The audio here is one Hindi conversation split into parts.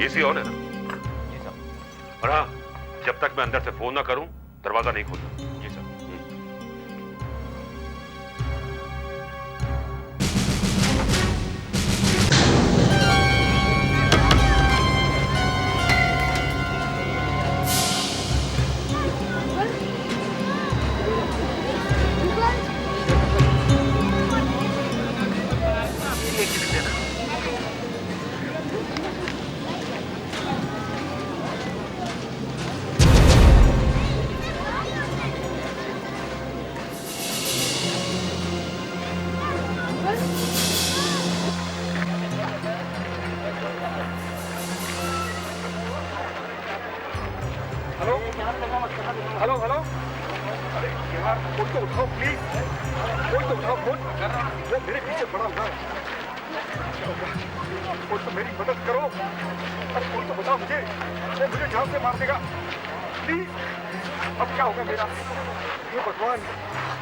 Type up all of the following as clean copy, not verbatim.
एसी ऑन है ना? जी साहब। और हाँ, जब तक मैं अंदर से फोन ना करूं दरवाजा नहीं खोलना। जी साहब। हेलो हेलो, अरे यार फोन तो उठाओ प्लीज, फोन तो उठाओ फोन, वो मेरे पीछे पड़ा हुआ है। फोन तो मेरी मदद करो, अरे फोन तो बताओ मुझे, वो मुझे जान से मार देगा प्लीज। अब क्या होगा मेरा? हे भगवान,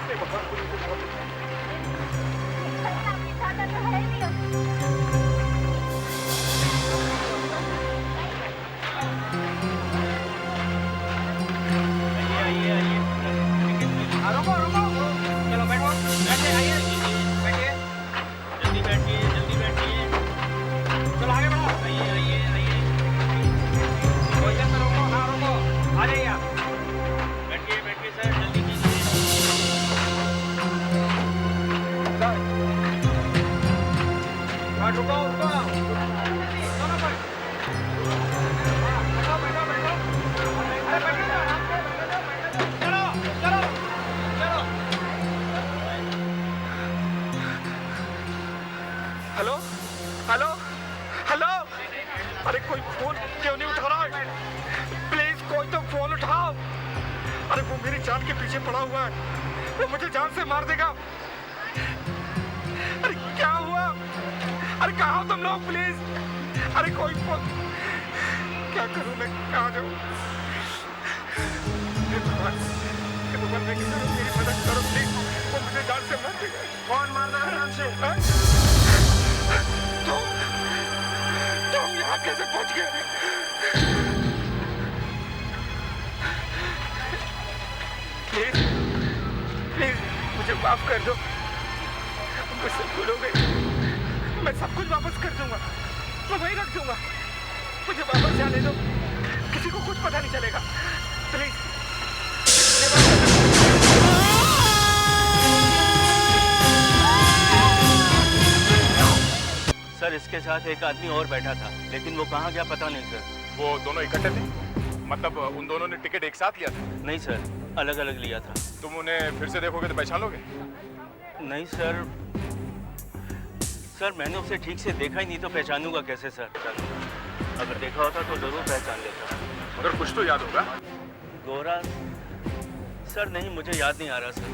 हे भगवान मुझे बचाओ। हेलो हेलो हेलो, अरे कोई फोन क्यों नहीं उठा रहा है? प्लीज कोई तो फोन उठाओ। अरे वो मेरी जान के पीछे पड़ा हुआ है, वो मुझे जान से मार देगा। अरे क्या हुआ? अरे कहाँ हो तुम लोग? प्लीज, अरे कोई फोन, क्या करूं मैं, कहाँ जाऊं? हे भगवान, मैं किसी को मेरी मदद करो प्लीज, वो मुझे जान से मार देगा। कौन मार रहा है जान से? तुम यहाँ कैसे पहुंच गए? प्लीज प्लीज मुझे माफ कर दो, मुझसे भूल हो गई। मैं सब कुछ वापस कर दूंगा, मैं वहीं रख दूंगा। मुझे वापस जाने दो, किसी को कुछ पता नहीं चलेगा। प्लीज सर इसके साथ एक आदमी और बैठा था, लेकिन वो कहाँ गया पता नहीं सर। वो दोनों इकट्ठे थे? मतलब उन दोनों ने टिकट एक साथ लिया था? नहीं सर, अलग अलग लिया था। तुम उन्हें फिर से देखोगे तो पहचान लोगे? नहीं सर, सर मैंने उसे ठीक से देखा ही नहीं तो पहचानूंगा कैसे सर? अगर देखा होता तो जरूर पहचान लेता। मगर कुछ तो याद होगा। गोरा? सर नहीं, मुझे याद नहीं आ रहा सर।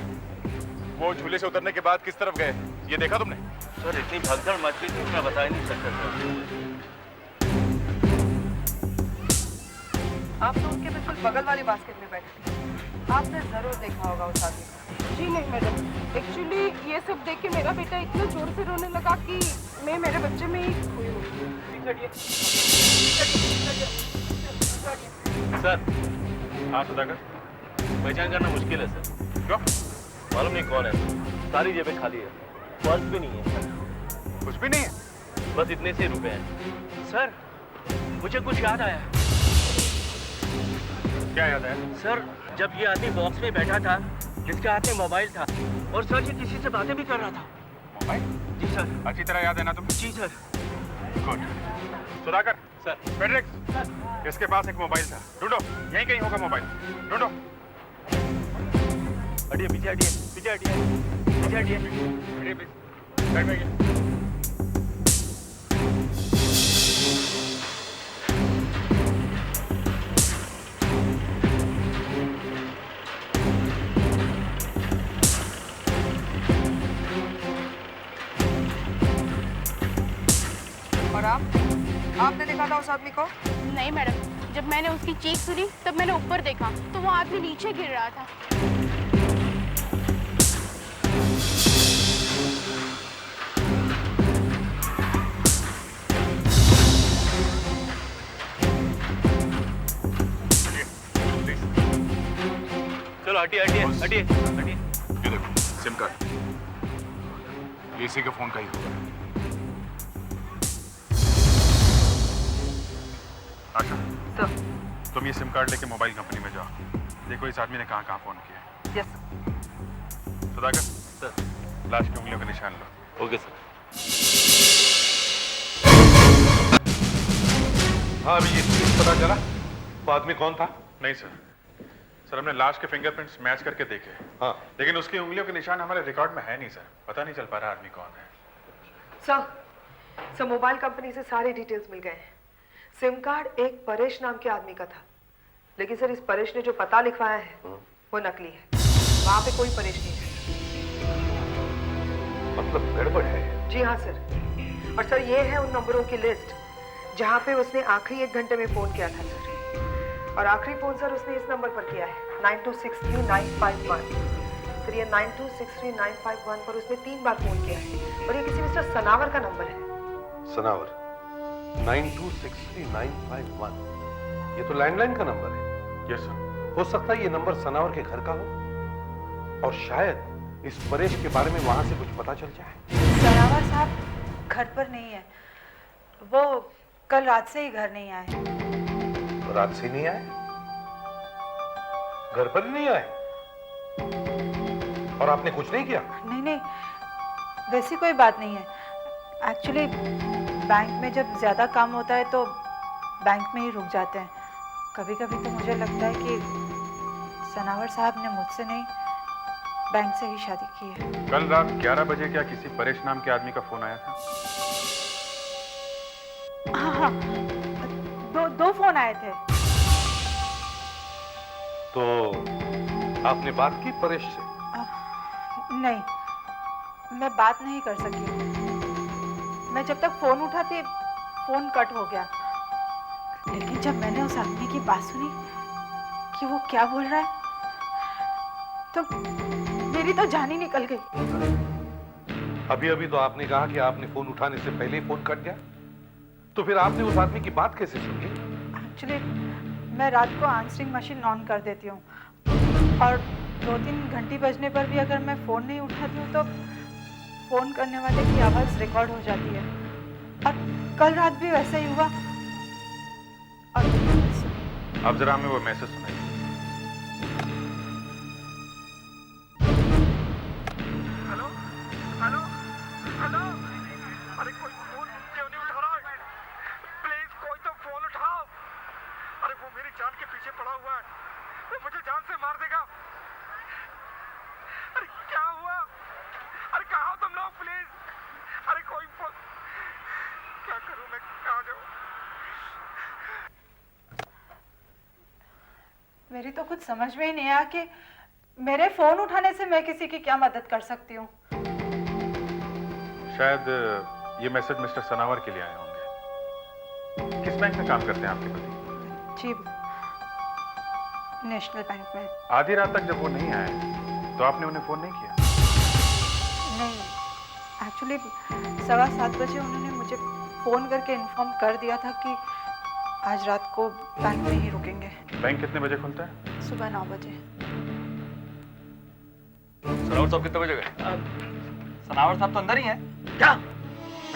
वो झूले से उतरने के बाद किस तरफ गए, ये देखा तुमने? सर इतनी भगदड़ मच गई थी, मैं बता ही नहीं सकता सर। आप तो उनके बिल्कुल बगल वाली बास्केट में बैठे थे, आपने जरूर देखा होगा उस आदमी को। जी नहीं मैडम, एक्चुअली ये सब देख के मेरा बेटा इतना जोर से रोने लगा कि मैं मेरे बच्चे में ही खोई हूँ। सर हाँ सुधाकर, पहचान करना मुश्किल है सर। क्यों? मालूम नहीं कौन है, सारी जेबें खाली है, पर्स भी नहीं है। कुछ भी नहीं है? बस इतने से रुपए हैं। सर मुझे कुछ याद आया। क्या याद है? सर जब ये आदमी बॉक्स में बैठा था, जिसके हाथ में मोबाइल था, और सर ये किसी से बातें भी कर रहा था। मोबाइल? जी सर। अच्छी तरह याद है ना तुम्हें? जी सर। गुड। सुधाकर सर। फेडरिक्स, इसके पास एक मोबाइल था, ढूंढो, यहीं कहीं होगा मोबाइल, ढूंढो। हटिए पीछे, हटिए पीछे, हटिए पीछे, हटिए साइड में आइए। और आपने देखा था उस आदमी को? नहीं मैडम, जब मैंने उसकी चीख सुनी तब मैंने ऊपर देखा तो वो आदमी नीचे गिर रहा था। थोड़ा हटिए हटिए हटिए हटिए। ये देखो सिम कार्ड, ये इसी के फोन का ही होगा। आशा, सर। तुम ये सिम कार्ड लेके मोबाइल कंपनी में जाओ, देखो इस आदमी ने कहाँ कहाँ फोन किया है। Yes Sudhakar, sir. लाश की उंगलियों का निशान लो। Okay sir. हाँ अभी ये पता चला वो आदमी कौन था? नहीं सर, सर हमने लाश के फिंगरप्रिंट्स मैच करके देखे, हाँ लेकिन उसकी उंगलियों के निशान हमारे रिकॉर्ड में है नहीं सर, पता नहीं चल पा रहा आदमी कौन है। सर मोबाइल कंपनी से सारे डिटेल्स मिल गए हैं। सिम कार्ड एक परेश नाम के आदमी का था, लेकिन सर इस परेश ने जो पता लिखवाया है वो नकली है। वहां पे कोई परेश नहीं है। मतलब गड़बड़ है। जी हाँ सर। और सर ये है उन नंबरों की लिस्ट जहाँ पे उसने आखिरी 1 घंटे में फोन किया था सर। और आखिरी फोन सर उसने इस नंबर पर किया है 92639551। सर ये 92639551 पर उसने 3 बार फोन किया है और ये किसी मिस्टर सनावर का नंबर है। सनावर 92639551, ये तो लैंडलाइन का नंबर है। Yes sir. हो सकता है ये नंबर सनावर के घर का हो और शायद इस परेश के बारे में वहां से कुछ पता चल जाए। सनावर साहब घर पर नहीं है, वो कल रात से ही घर नहीं आए। रात से नहीं आए? घर पर ही नहीं आए? और आपने कुछ नहीं किया? नहीं, वैसी कोई बात नहीं है। एक्चुअली बैंक में जब ज्यादा काम होता है तो बैंक में ही रुक जाते हैं। कभी कभी तो मुझे लगता है कि सनावर साहब ने मुझसे नहीं बैंक से ही शादी की है। कल रात 11 बजे क्या किसी परेश नाम के आदमी का फोन आया था? हाँ, दो फोन आए थे। तो आपने बात की परेश से? नहीं, मैं बात नहीं कर सकी। मैं जब तक फोन उठाती फोन कट हो गया। लेकिन जब मैंने उस आदमी की बात सुनी कि वो क्या बोल रहा है तो मेरी तो जान ही निकल गई। अभी अभी तो आपने कहा कि आपने फोन उठाने से पहले ही फोन कट गया, तो फिर आपने उस आदमी की बात कैसे सुनी? एक्चुअली मैं रात को आंसरिंग मशीन ऑन कर देती हूँ और 2-3 घंटी बजने पर भी अगर मैं फोन नहीं उठाती हूँ तो फोन करने वाले की आवाज रिकॉर्ड हो जाती है। और कल रात भी वैसा ही हुआ। और अब जरा हमें वो मैसेज सुनाइए। हेलो हेलो हेलो, अरे कोई फोन क्यों नहीं उठा रहा है? प्लीज कोई तो फोन उठाओ। अरे वो मेरी जान के पीछे पड़ा हुआ है, वो मुझे जान से मार देगा। अरे क्या हुआ? अरे कहाँ हो तुम लोग? प्लीज अरे कोई फोन, क्या करूं मैं, कहाँ जाऊं? मेरी तो कुछ समझ में ही नहीं आया कि मेरे फोन उठाने से मैं किसी की क्या मदद कर सकती हूँ। शायद ये मैसेज मिस्टर सनावर के लिए आए होंगे। किस बैंक में काम करते हैं आपके पति? जी, नेशनल बैंक में। आधी रात तक जब वो नहीं आए तो आपने उन्हें फोन नहीं किया? नहीं, एक्चुअली 7:15 बजे उन्होंने मुझे फोन करके इन्फॉर्म कर दिया था कि आज रात को बैंक में ही रुकेंगे। बैंक कितने बजे खुलता है? सुबह 9 बजे। सनावर साहब कितने बजे गए? सनावर साहब तो अंदर ही हैं। क्या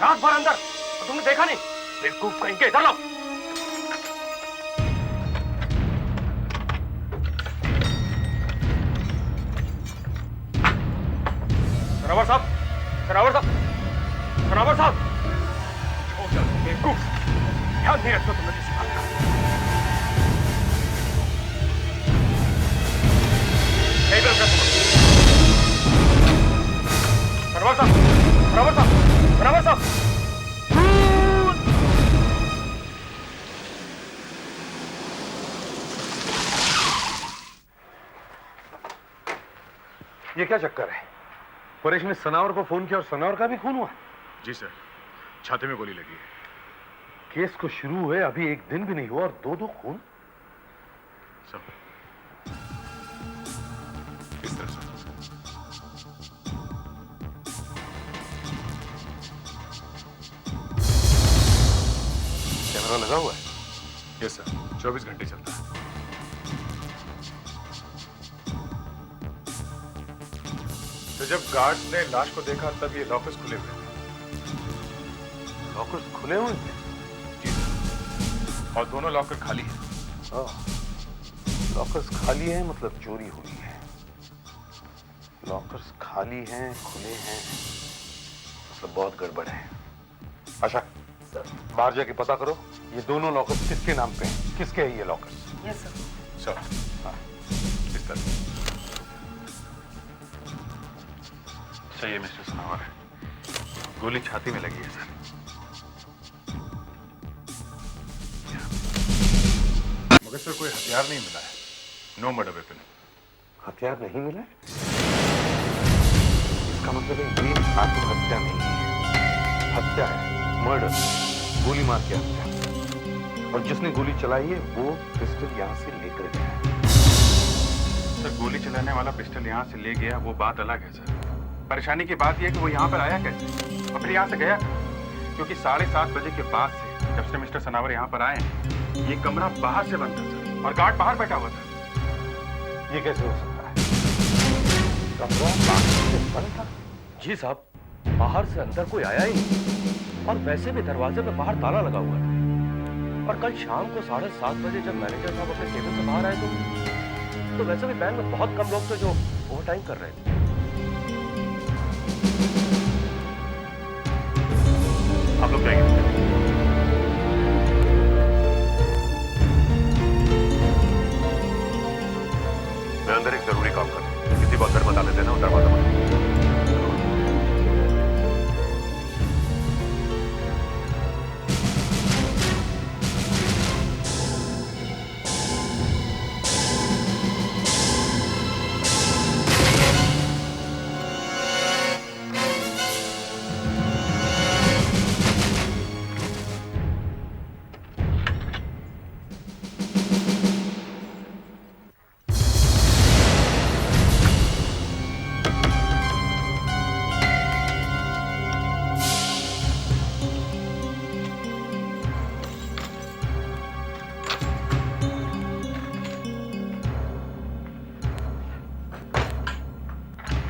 रात भर अंदर और तुमने देखा नहीं? बेवकूफ कहीं के, इधर लो। सनावर साहब, सनावर साहब, सनावर साहब, बेवकूफ, ध्यान नहीं रखते तुमने किसी बात का। यही पे रुका तुम। सनावर साहब, सनावर साहब, सनावर साहब, ये क्या चक्कर है? परेश ने सनावर को फोन किया और सनावर का भी खून हुआ? जी सर, छाती में गोली लगी है। केस को शुरू हुए अभी 1 दिन भी नहीं हुआ और 2 खून? सब इस तरह से। कैमरा लगा हुआ है? यस सर, 24 घंटे चलता है। तो जब गार्ड्स ने लाश को देखा तब ये लॉकर्स खुले हुए थे। लॉकर्स खुले हुए थे? जी सर। और दोनों लॉकर खाली हैं। लॉकर्स खाली हैं मतलब चोरी हुई है। लॉकर्स खाली हैं, खुले हैं, मतलब बहुत गड़बड़ है। आशा, बाहर जाके पता करो ये दोनों लॉकर्स किसके नाम पे हैं, किसके हैं ये लॉकर्स। Yes sir. सर, हाँ, इस तरह। सही है मिस्टर सनावर, गोली छाती में लगी है सर। मगर सर कोई हथियार नहीं मिला है। No murder weapon. हथियार नहीं मिला है? इसका मतलब है ये आत्महत्या नहीं है, हत्या है, मर्डर, गोली मार के हत्या। और जिसने गोली चलाई है वो पिस्टल यहां से लेकर गया है। सर गोली चलाने वाला पिस्टल यहाँ से ले गया वो बात अलग है सर। परेशानी की बात यह है कि वो यहाँ पर आया कैसे और फिर यहाँ से गया, क्योंकि 7:30 बजे के बाद से जब से मिस्टर सनावर यहाँ पर आए हैं ये कमरा बाहर से बंद था सर और गार्ड बाहर बैठा हुआ था। ये कैसे हो सकता है? कमरा बाहर से बंद था? जी साहब, बाहर से अंदर कोई आया ही नहीं और वैसे भी दरवाजे पे बाहर ताला लगा हुआ था। और कल शाम को 7:30 बजे जब मैनेजर साहब अपने टेबल से बाहर आए तो वैसे भी बैंक में बहुत कम लोग थे जो ओवर टाइम कर रहे थे। आप लोग जाइए। मैं अंदर एक जरूरी काम कर रहा हूं, किसी को अंदर मत आने देना और दरवाजा बंद।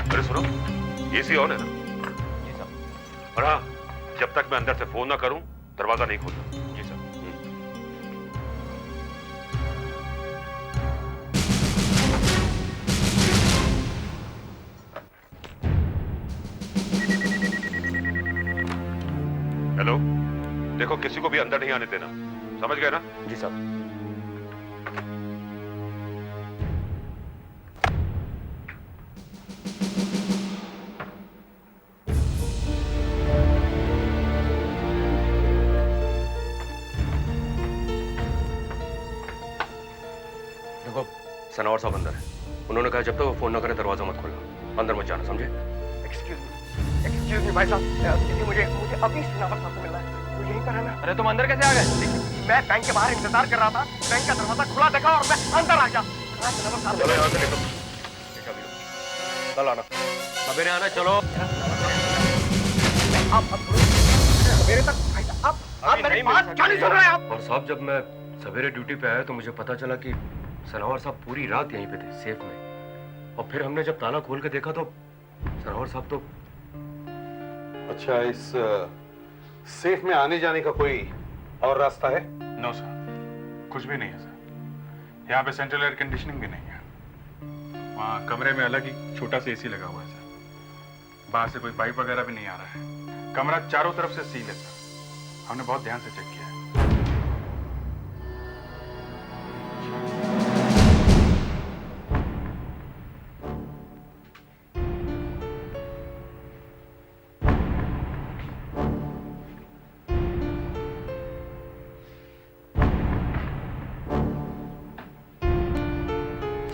अरे सुनो, एसी ऑन है ना? जी साहब। और हाँ, जब तक मैं अंदर से फोन ना करूं दरवाजा नहीं खोलना। जी साहब। हेलो, देखो किसी को भी अंदर नहीं आने देना, समझ गए ना? जी साहब। देखो, सनावर साहब अंदर है। उन्होंने कहा जब तक वो फोन ना करे दरवाजा मत खोलना, अंदर मत जाना, समझे? एक्सक्यूज मी भाई साहब, मुझे अभी सनावर साहब को मिलना है। वो यहीं पर है ना? अरे तुम अंदर कैसे आ गए? मैं बैंक के बाहर इंतजार कर रहा था, बैंक का दरवाजा खुला देखा और मैं अंदर आ गया। सनावर साहब चलो यहाँ से निकलो। कल आना, सवेरे आना। चलो आप मेरे तक भाई साहब, आप मेरी बात क्यों नहीं सुन रहे आप? और साहब जब मैं सवेरे ड्यूटी पे आया तो मुझे पता चला कि सनावर साहब पूरी रात यहीं पे थे, सेफ में। और फिर हमने जब ताला खोल के देखा तो सनावर साहब तो। अच्छा, इस सेफ में आने जाने का कोई और रास्ता है? नो सर, कुछ भी नहीं है सर। यहाँ पे सेंट्रल एयर कंडीशनिंग भी नहीं है। वहाँ कमरे में अलग ही छोटा सा एसी लगा हुआ है सर। बाहर से कोई पाइप वगैरह भी नहीं आ रहा है। कमरा चारों तरफ से सील है सर। हमने बहुत ध्यान से चेक किया है।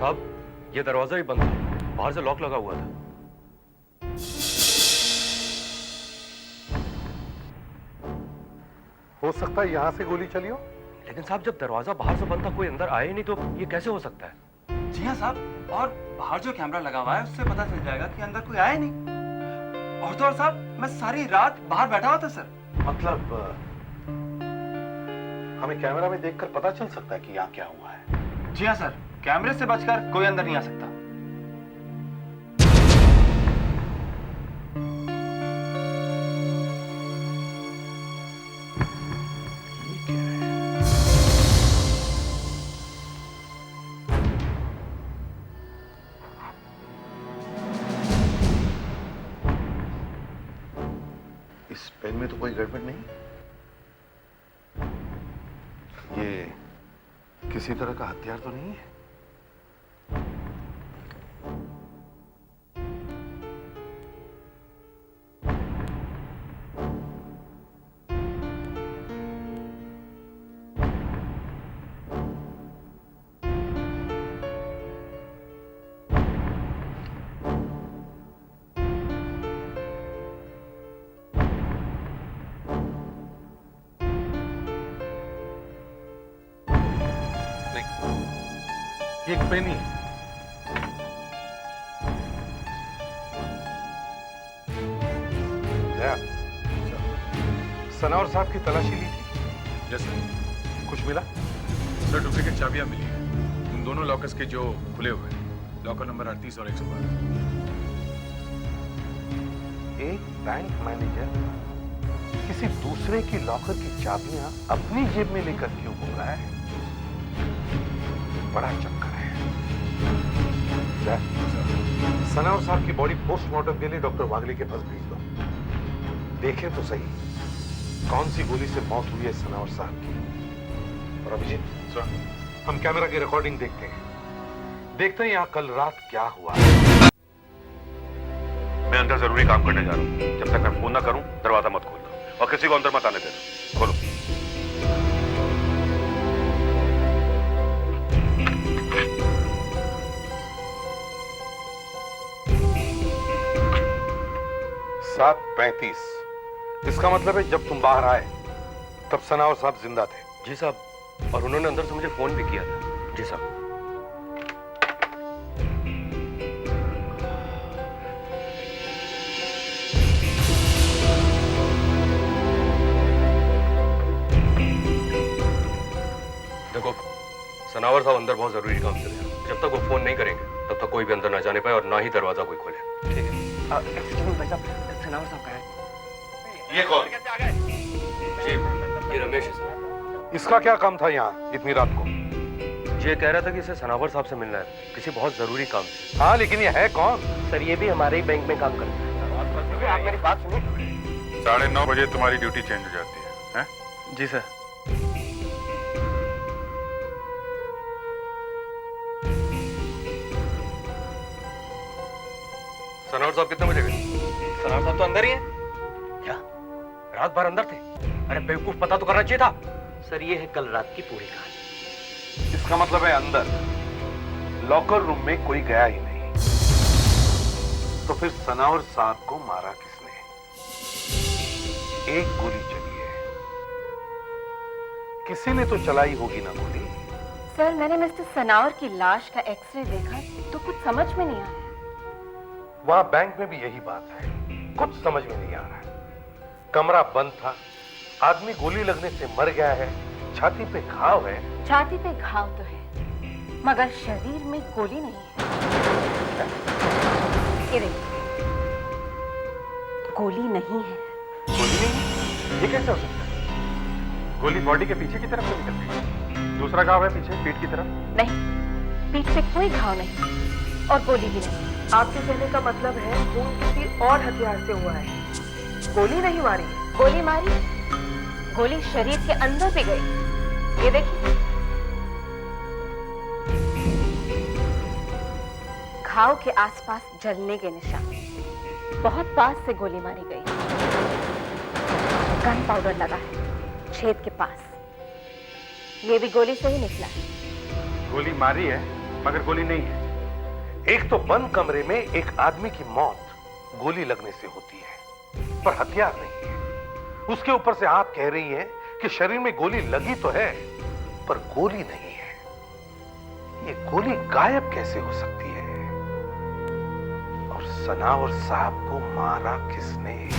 साहब, ये दरवाजा ही बंद था, बाहर से लॉक लगा हुआ था। हो सकता है यहाँ से गोली चली हो। लेकिन साहब जब दरवाजा बाहर से बंद था, कोई अंदर आया ही नहीं, तो ये कैसे हो सकता है? जी हाँ साहब, और बाहर जो कैमरा लगा हुआ है उससे पता चल जाएगा कि अंदर कोई आया नहीं। और तो और साहब, मैं सारी रात बाहर बैठा हुआ था सर। मतलब हमें कैमरा में देखकर पता चल सकता है कि यहाँ क्या हुआ है। जी हाँ सर, कैमरे से बचकर कोई अंदर नहीं आ सकता। पेन में तो कोई गड़बड़ नहीं। ये किसी तरह का हथियार तो नहीं है? एक पेन ही है। दया, सनावर साहब की तलाशी ली थी? Yes sir. कुछ मिला? सर डुप्लीकेट चाबियां मिली हैं उन दोनों लॉकर्स के जो खुले हुए हैं, लॉकर नंबर 38 और 112। एक बैंक मैनेजर किसी दूसरे की लॉकर की चाबियां अपनी जेब में लेकर क्यों घूम रहा है? बड़ा चक्कर है। सनावर साहब की बॉडी पोस्टमार्टम के लिए डॉक्टर वागले के पास भेज दो। देखें तो सही कौन सी गोली से मौत हुई है सनावर साहब की। और अभिजीत सर, हम कैमरा की रिकॉर्डिंग देखते हैं यहाँ कल रात क्या हुआ। मैं अंदर जरूरी काम करने जा रहा हूँ। जब तक मैं फोन ना करूं दरवाजा मत खोलना और किसी को अंदर मत आने देना। खोलो। सात 35। इसका मतलब है जब तुम बाहर आए तब सनावर साहब जिंदा थे। जी साहब, और उन्होंने अंदर से मुझे फोन भी किया था। जी साहब। देखो, सनावर साहब अंदर बहुत जरूरी काम से हैं। जब तक वो फोन नहीं करेंगे तब तक कोई भी अंदर ना जाने पाए और ना ही दरवाजा कोई खोले। ठीक है? एक्सक्यूज मी भाई साहब, सनावर साहब कहाँ हैं? ये कौन? जी, ये रमेश है सर। इसका क्या काम था यहाँ इतनी रात को? ये कह रहा था कि इसे सनावर साहब से मिलना है किसी बहुत जरूरी काम से। हाँ, लेकिन ये है कौन? सर, ये भी हमारे ही बैंक में काम करता है। आप मेरी बात सुनिए। 9:30 बजे तुम्हारी ड्यूटी चेंज हो जाती है, हैं? जी सर। सनावर साहब कितने बजे गए? सनावर साहब तो अंदर ही हैं। क्या रात भर अंदर थे? अरे बेवकूफ, पता तो करना चाहिए था। सर, ये है कल रात की पूरी कहानी। इसका मतलब है अंदर लॉकर रूम में कोई गया ही नहीं। तो फिर सनावर साहब को मारा किसने? एक गोली चली है, किसी ने तो चलाई होगी ना गोली। सर, मैंने मिस्टर सनावर की लाश का एक्सरे देखा तो कुछ समझ में नहीं आया। वहां बैंक में भी यही बात है, कुछ समझ में नहीं आ रहा है। कमरा बंद था, आदमी गोली लगने से मर गया है, छाती पे घाव है। छाती पे घाव तो है मगर शरीर में गोली नहीं है। ये देखिए, गोली नहीं है। गोली नहीं? ये कैसे हो सकता है? गोली बॉडी के पीछे की तरफ से निकल गई। दूसरा घाव है पीछे, पीठ की तरफ। नहीं, पीठ पे कोई घाव नहीं और गोली भी नहीं। आपके कहने का मतलब है खून किसी और हथियार से हुआ है, गोली नहीं मारी है। गोली मारी, गोली शरीर के अंदर भी गई। ये देखिए, घाव के आसपास जलने के निशान, बहुत पास से गोली मारी गई। गन पाउडर लगा है छेद के पास, ये भी गोली से ही निकला है। गोली मारी है मगर गोली नहीं है। एक तो बंद कमरे में एक आदमी की मौत गोली लगने से होती है, पर हथियार नहीं है। उसके ऊपर से आप कह रही हैं कि शरीर में गोली लगी तो है पर गोली नहीं है। ये गोली गायब कैसे हो सकती है? और सनावर साहब को मारा किसने?